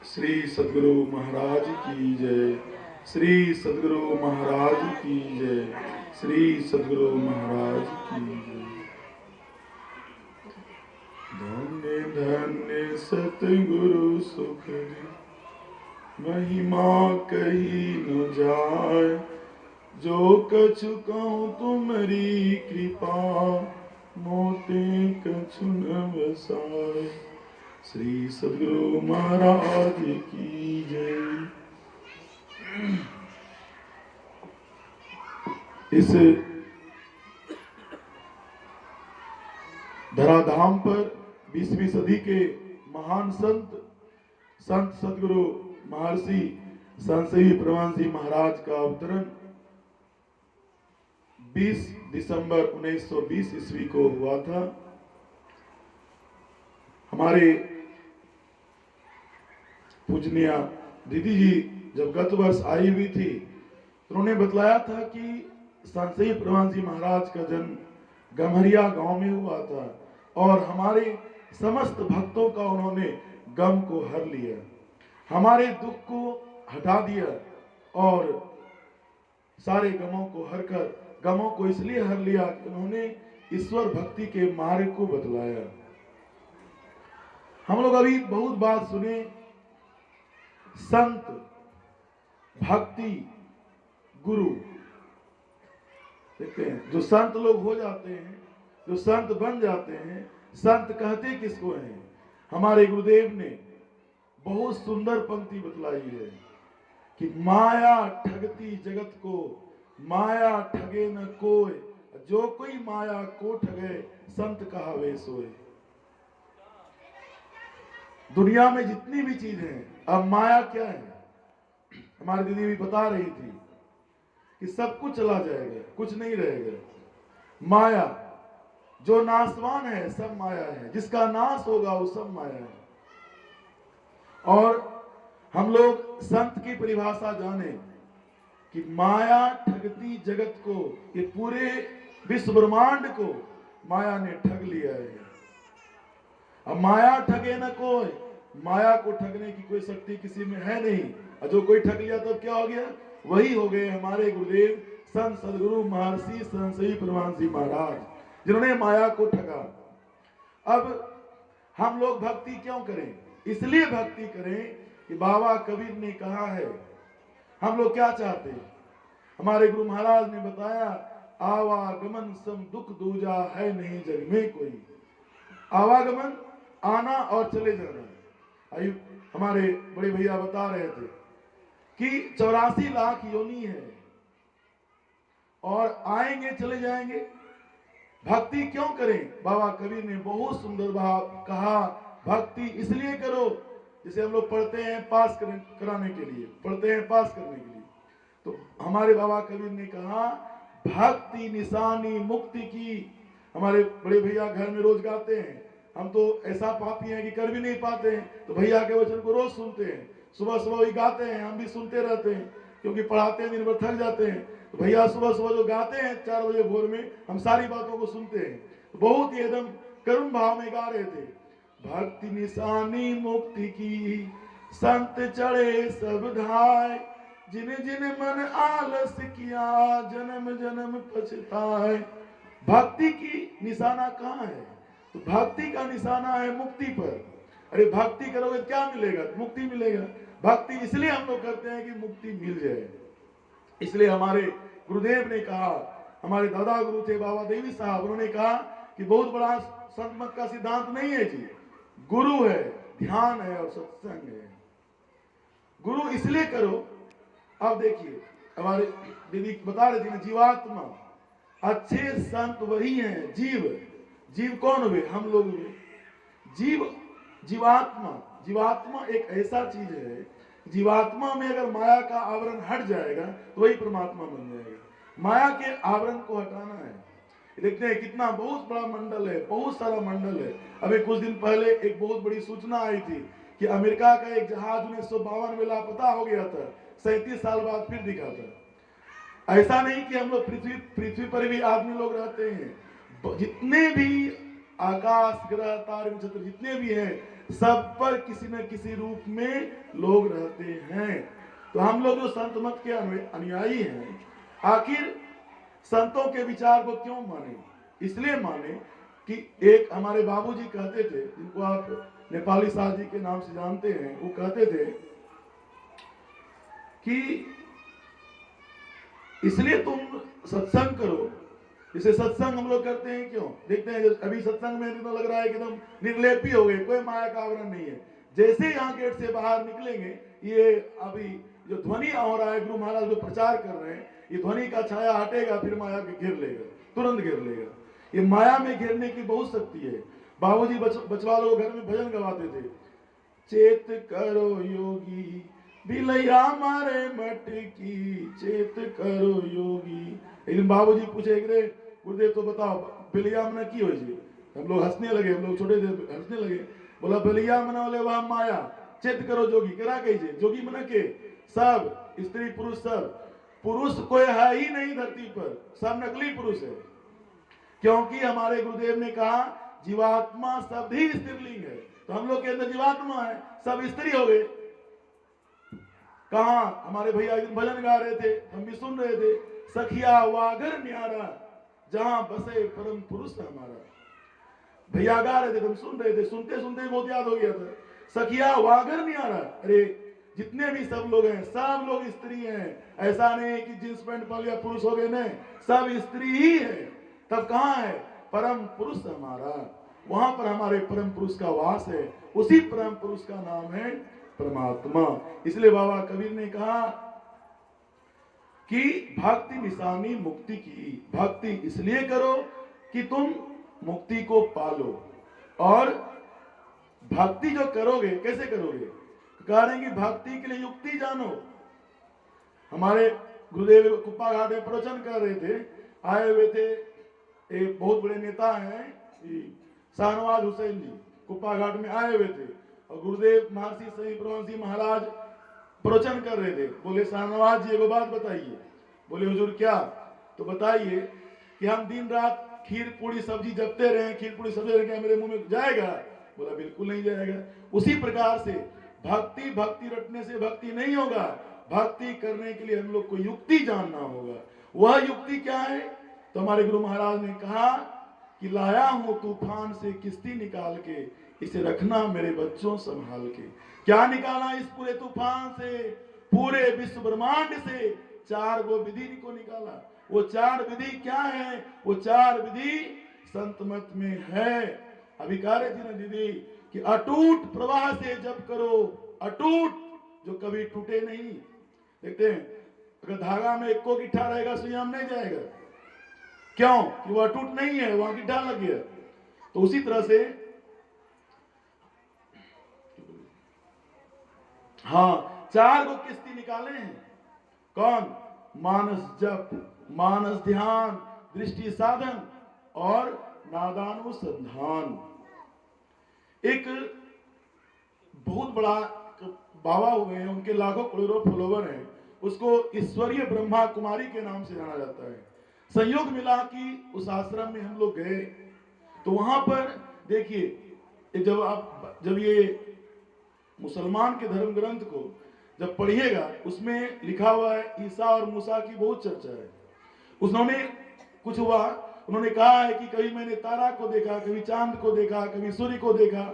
श्री सद्गुरु महाराज की जय। श्री सद्गुरु महाराज की जय। श्री सद्गुरु महाराज की जय। धन्य धन्य सतगुरु सुख महिमा कही न जाय। जो कछु कहूँ तुम्हारी कृपा मोते कछु न बसाए। श्री सद्गुरु महाराज की जय। इस धराधाम पर 20वीं सदी के महान संत सद्गुरु महर्षि संत प्रवान जी महाराज का अवतरण 20 दिसंबर 1920 ईस्वी को हुआ था। हमारे पूजनीय दीदी जी जब गत वर्ष आई हुई थी तो उन्होंने बतलाया था कि संत प्रवान जी महाराज का जन्म गम्हरिया गांव में हुआ था और हमारे समस्त भक्तों का उन्होंने गम को हर लिया, हमारे दुख को हटा दिया और सारे गमों को हर कर गमों को इसलिए हर लिया कि उन्होंने ईश्वर भक्ति के मार्ग को बतलाया। हम लोग अभी बहुत बात सुने संत भक्ति गुरु, देखते हैं जो संत लोग हो जाते हैं, जो संत बन जाते हैं, संत कहते किसको हैं। हमारे गुरुदेव ने बहुत सुंदर पंक्ति बतलाई है कि माया ठगती जगत को, माया ठगे न कोई, जो कोई माया को ठगे संत कहावे सोए। दुनिया में जितनी भी चीजें हैं, अब माया क्या है, हमारी दीदी भी बता रही थी कि सब कुछ चला जाएगा, कुछ नहीं रहेगा। माया जो नाशवान है सब माया है, जिसका नाश होगा वो सब माया है। और हम लोग संत की परिभाषा जाने कि माया ठगती जगत को, ये पूरे विश्व ब्रह्मांड को माया ने ठग लिया है। अब माया ठगे न कोई, माया को ठगने की कोई शक्ति किसी में है नहीं। और जो कोई ठग लिया तो क्या हो गया, वही हो गए हमारे गुरुदेव संत सद्गुरु महर्षि संत प्रवान जी महाराज, जिन्होंने माया को ठगा। अब हम लोग भक्ति क्यों करें, इसलिए भक्ति करें कि बाबा कबीर ने कहा है। हम लोग क्या चाहते हैं, हमारे गुरु महाराज ने बताया आवागमन सम दुख दूजा है नहीं जग में कोई। आवागमन आना और चले जाना। हमारे बड़े भैया बता रहे थे कि 84 लाख योनि है और आएंगे चले जाएंगे। भक्ति क्यों करें, बाबा कबीर ने बहुत सुंदर भाव कहा, भक्ति इसलिए करो, जैसे हम लोग पढ़ते हैं पास कराने के लिए, पढ़ते हैं पास करने के लिए, तो हमारे बाबा कबीर ने कहा भक्ति निशानी मुक्ति की। हमारे बड़े भैया घर में रोज गाते हैं, हम तो ऐसा पापी हैं कि कर भी नहीं पाते हैं, तो भैया के वचन को रोज सुनते हैं, सुबह सुबह वही गाते हैं, हम भी सुनते रहते हैं क्योंकि पढ़ाते हैं, दिन भर थक जाते हैं। तो भैया सुबह सुबह जो गाते हैं 4 बजे भोर में, हम सारी बातों को सुनते हैं। तो बहुत ही एकदम करुण भाव में गा रहे थे, भक्ति निशानी मुक्ति की संत चढ़े सब धाय, जिन जिन मन आलस किया जन्म जन्म पछताए। भक्ति की निशाना कहाँ है, तो भक्ति का निशाना है मुक्ति पर। अरे भक्ति करोगे क्या मिलेगा, मुक्ति मिलेगा। भक्ति इसलिए हम लोग करते हैं कि मुक्ति मिल जाए। इसलिए हमारे गुरुदेव ने कहा, हमारे दादा गुरु थे बाबा देवी साहब, उन्होंने कहा कि बहुत बड़ा संत मत का सिद्धांत नहीं है जी, गुरु है, ध्यान है और सत्संग है। गुरु इसलिए करो। अब देखिए हमारे दीदी बता रहे थे ना, जीवात्मा, अच्छे संत वही हैं। जीव, जीव कौन हुए, हम लोग हुए। जीव जीवात्मा, जीवात्मा एक ऐसा चीज है, जीवात्मा में अगर माया का आवरण हट जाएगा तो वही परमात्मा बन जाएगा। माया के आवरण को हटाना है। देखते हैं कितना बहुत बड़ा मंडल है, बहुत सारा मंडल है। अभी कुछ दिन पहले एक बहुत बड़ी सूचना आई थी कि अमेरिका का एक जहाज 1952 में लापता हो गया था, 37 साल बाद फिर दिखा था। ऐसा नहीं कि हम लोग पृथ्वी पर भी आदमी लोग रहते हैं, जितने भी आकाश ग्रह तारे नक्षत्र जितने भी हैं सब पर किसी न किसी रूप में लोग रहते हैं। तो हम लोग जो संत मत के अनुयायी हैं, आखिर संतों के विचार को क्यों माने? इसलिए माने कि एक हमारे बाबूजी कहते थे, जिनको आप नेपाली साहब जी के नाम से जानते हैं, वो कहते थे कि इसलिए तुम सत्संग करो। इसे सत्संग हम लोग करते हैं क्यों? देखते हैं अभी सत्संग में तो लग रहा है कि एकदम निर्लेपी हो गए, कोई माया का आवरण नहीं है। जैसे यहाँ गेट से बाहर निकलेंगे, ये अभी जो ध्वनि हो रहा है, गुरु महाराज जो प्रचार कर रहे हैं, ये ध्वनि का छाया हटेगा, फिर माया घेर लेगा, तुरंत घेर लेगा। ये माया में घेरने की बहुत शक्ति है। बाबूजी बचवा लोग घर में भजन गवाते थे, चेत करो योगी बिलैया मारे मटकी, चेत करो योगी। एक दिन बाबूजी पूछे, गुरुदेव तो बताओ बिलैया मना की हो जी? हम लोग हंसने लगे, हम लोग छोटे थे हंसने लगे। बोला बिलैया मना बोले वह माया, चेत करो जोगी। करा कही जोगी मना के सब स्त्री पुरुष, सब पुरुष कोई है ही नहीं धरती पर, सब नकली पुरुष है। क्योंकि हमारे गुरुदेव ने कहा जीवात्मा सब ही स्त्रीलिंग है, तो हम लोग के अंदर जीवात्मा है, सब स्त्री हो गए। कहा हमारे भैया भजन गा रहे थे, हम भी सुन रहे थे, सखिया वागर न्यारा जहां बसे परम पुरुष हमारा। भैया गा रहे थे, हम सुन रहे थे, सुनते सुनते बहुत याद हो गया था, सखिया वागर न्यारा। अरे जितने भी सब लोग हैं, सब लोग स्त्री हैं। ऐसा नहीं कि जींस पैंट पहन लिया पुरुष हो गए, नहीं, सब स्त्री ही है। तब कहाँ है परम पुरुष हमारा? वहां पर हमारे परम पुरुष का वास है, उसी परम पुरुष का नाम है परमात्मा। इसलिए बाबा कबीर ने कहा कि भक्ति निशानी मुक्ति की। भक्ति इसलिए करो कि तुम मुक्ति को पालो, और भक्ति जो करोगे कैसे करोगे? कह रहे हैं कि भक्ति के लिए युक्ति जानो। हमारे गुरुदेव कुप्पा घाट में प्रवचन कर रहे थे, आए हुए थे एक बहुत बड़े नेता हैं शाहनवाज हुसैन जी, कुप्पा घाट में आए हुए थे, और गुरुदेव महर्षि सही प्रवंशी महाराज प्रवचन कर रहे थे। बोले शाहनवाज जी एगो बात बताइए। बोले हुजूर क्या? तो बताइए कि हम दिन रात खीर पूरी सब्जी जपते रहे, खीर पूरी सब्जी रखे मेरे मुंह में जाएगा? बोला बिल्कुल नहीं जाएगा। उसी प्रकार से भक्ति रटने से भक्ति नहीं होगा। भक्ति करने के लिए हम लोग को युक्ति जानना होगा। वह युक्ति क्या है? तो हमारे गुरु महाराज ने कहा कि लाया हूं तूफान से किश्ती निकाल के, इसे रखना मेरे बच्चों संभाल के। क्या निकाला इस पूरे तूफान से, पूरे विश्व ब्रह्मांड से? 4 गो विधि को निकाला। वो 4 विधि क्या है? वो 4 विधि संत मत में है। अभी कह रहे थी ना दीदी कि अटूट प्रवाह से जब करो, अटूट जो कभी टूटे नहीं। देखते हैं अगर धागा में 1 गिट्ठा रहेगा सुइयाम नहीं जाएगा, क्यों? कि वो अटूट नहीं है, वहां गिट्ठा लग गया। तो उसी तरह से हाँ 4 गो किश्ती निकाले हैं। कौन? मानस जप, मानस ध्यान, दृष्टि साधन और नादानुसंधान। एक बहुत बड़ा बाबा हुए हैं, उनके लाखों करोड़ों फॉलोवर हैं, उसको ईश्वरीय ब्रह्मा कुमारी के नाम से जाना जाता है। संयोग मिला कि उस आश्रम में हम लोग गए, तो वहां पर देखिए जब ये मुसलमान के धर्म ग्रंथ को जब पढ़िएगा, उसमें लिखा हुआ है ईसा और मूसा की बहुत चर्चा है। उन्होंने कुछ हुआ, उन्होंने कहा है कि कभी मैंने तारा को देखा, कभी चांद को देखा, कभी सूर्य को देखा,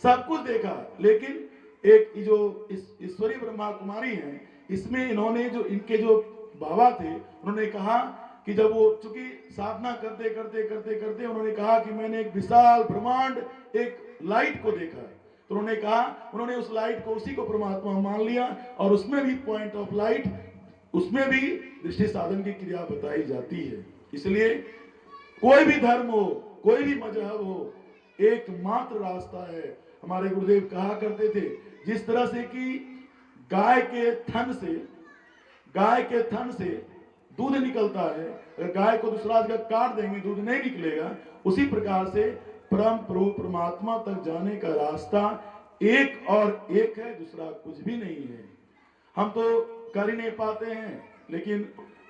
सब कुछ देखा, लेकिन एक जो ईश्वरी ब्रह्मा कुमारी है, इसमें इन्होंने जो इनके जो बाबा थे, उन्होंने कहा कि जब वो चूंकि साधना करते करते करते करते उन्होंने कहा कि मैंने एक विशाल ब्रह्मांड, एक लाइट को देखा। तो उन्होंने कहा, उन्होंने उस लाइट को, उसी को परमात्मा मान लिया, और उसमें भी पॉइंट ऑफ लाइट, उसमें भी दृष्टि साधन की क्रिया बताई जाती है। इसलिए कोई भी धर्म हो, कोई भी मजहब हो, एकमात्र रास्ता है। हमारे गुरुदेव कहा करते थे, जिस तरह से कि गाय के थन से दूध निकलता है, अगर गाय को दूसरा जगह काट देंगे दूध नहीं निकलेगा, उसी प्रकार से परम प्रभु परमात्मा तक जाने का रास्ता एक और एक है, दूसरा कुछ भी नहीं है। हम तो कर ही नहीं पाते हैं, लेकिन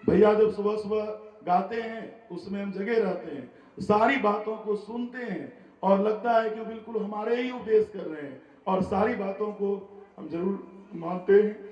भैया जब सुबह सुबह गाते हैं उसमें हम जगे रहते हैं, सारी बातों को सुनते हैं, और लगता है कि बिल्कुल हमारे ही उपदेश कर रहे हैं और सारी बातों को हम जरूर मानते हैं।